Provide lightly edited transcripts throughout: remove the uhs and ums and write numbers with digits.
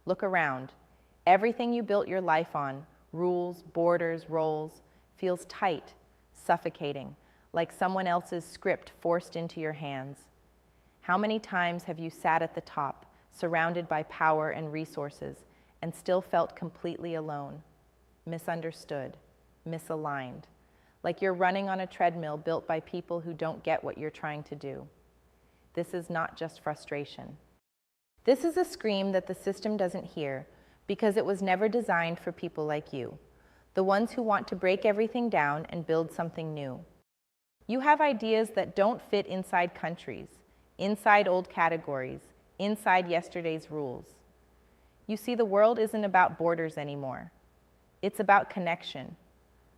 Look around. Everything you built your life on, rules, borders, roles, feels tight, suffocating, like someone else's script forced into your hands. How many times have you sat at the top, surrounded by power and resources, and still felt completely alone, misunderstood, misaligned, like you're running on a treadmill built by people who don't get what you're trying to do? This is not just frustration. This is a scream that the system doesn't hear because it was never designed for people like you, the ones who want to break everything down and build something new. You have ideas that don't fit inside countries, inside old categories, inside yesterday's rules. You see, the world isn't about borders anymore. It's about connection,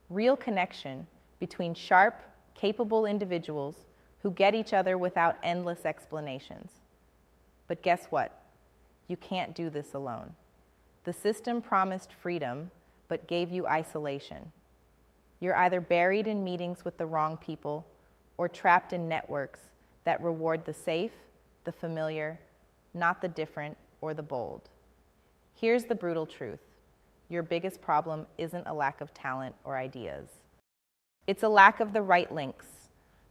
real connection between sharp, capable individuals who get each other without endless explanations. But guess what? You can't do this alone. The system promised freedom, but gave you isolation. You're either buried in meetings with the wrong people or trapped in networks that reward the safe, the familiar, not the different or the bold. Here's the brutal truth. Your biggest problem isn't a lack of talent or ideas. It's a lack of the right links,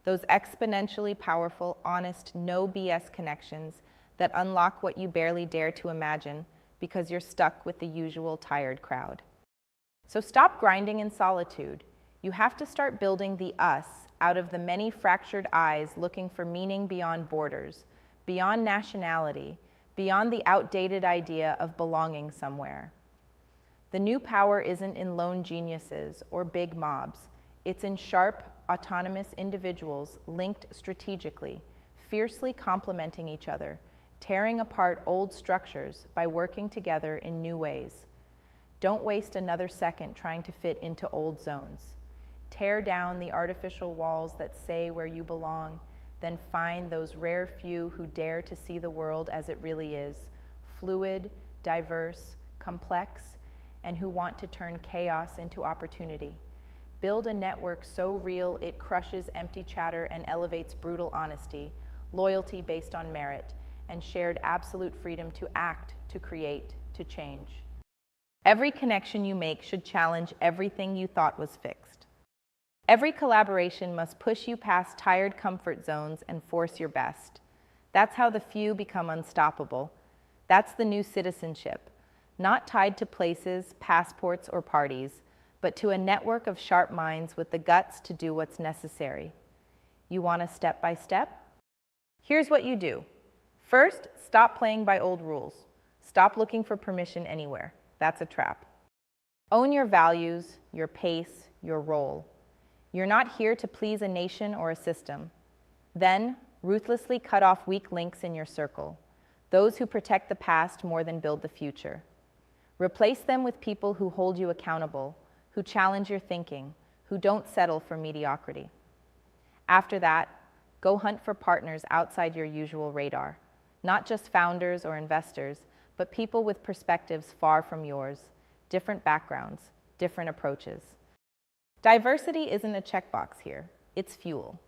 those exponentially powerful, honest, no BS connections that unlock what you barely dare to imagine because you're stuck with the usual tired crowd. So stop grinding in solitude. You have to start building the us out of the many fractured eyes looking for meaning beyond borders, beyond nationality, beyond the outdated idea of belonging somewhere. The new power isn't in lone geniuses or big mobs. It's in sharp, autonomous individuals linked strategically, fiercely complementing each other, tearing apart old structures by working together in new ways. Don't waste another second trying to fit into old zones. Tear down the artificial walls that say where you belong, then find those rare few who dare to see the world as it really is, fluid, diverse, complex, and who want to turn chaos into opportunity. Build a network so real it crushes empty chatter and elevates brutal honesty, loyalty based on merit, and shared absolute freedom to act, to create, to change. Every connection you make should challenge everything you thought was fixed. Every collaboration must push you past tired comfort zones and force your best. That's how the few become unstoppable. That's the new citizenship, not tied to places, passports, or parties, but to a network of sharp minds with the guts to do what's necessary. You want a step by step? Here's what you do. First, stop playing by old rules. Stop looking for permission anywhere. That's a trap. Own your values, your pace, your role. You're not here to please a nation or a system. Then, ruthlessly cut off weak links in your circle, those who protect the past more than build the future. Replace them with people who hold you accountable, who challenge your thinking, who don't settle for mediocrity. After that, go hunt for partners outside your usual radar, not just founders or investors, but people with perspectives far from yours, different backgrounds, different approaches. Diversity isn't a checkbox here, it's fuel.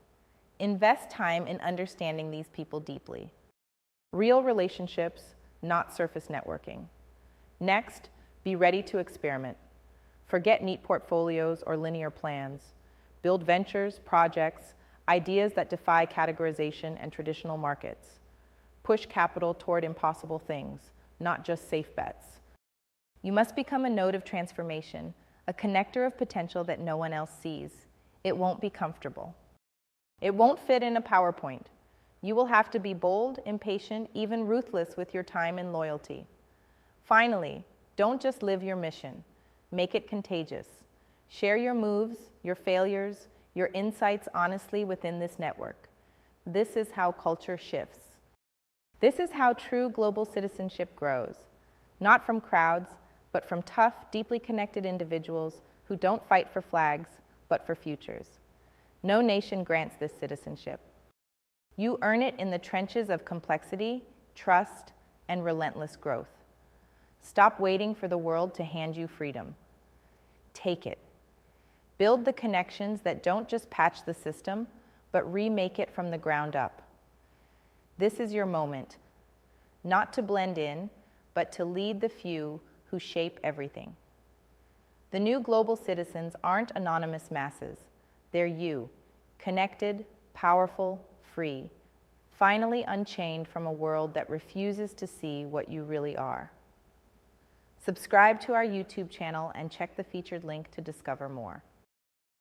Invest time in understanding these people deeply. Real relationships, not surface networking. Next, be ready to experiment. Forget neat portfolios or linear plans. Build ventures, projects, ideas that defy categorization and traditional markets. Push capital toward impossible things, not just safe bets. You must become a node of transformation, a connector of potential that no one else sees. It won't be comfortable. It won't fit in a PowerPoint. You will have to be bold, impatient, even ruthless with your time and loyalty. Finally, don't just live your mission. Make it contagious. Share your moves, your failures, your insights honestly within this network. This is how culture shifts. This is how true global citizenship grows, not from crowds, but from tough, deeply connected individuals who don't fight for flags, but for futures. No nation grants this citizenship. You earn it in the trenches of complexity, trust, and relentless growth. Stop waiting for the world to hand you freedom. Take it. Build the connections that don't just patch the system, but remake it from the ground up. This is your moment, not to blend in, but to lead the few who shape everything. The new global citizens aren't anonymous masses. They're you, connected, powerful, free, finally unchained from a world that refuses to see what you really are. Subscribe to our YouTube channel and check the featured link to discover more.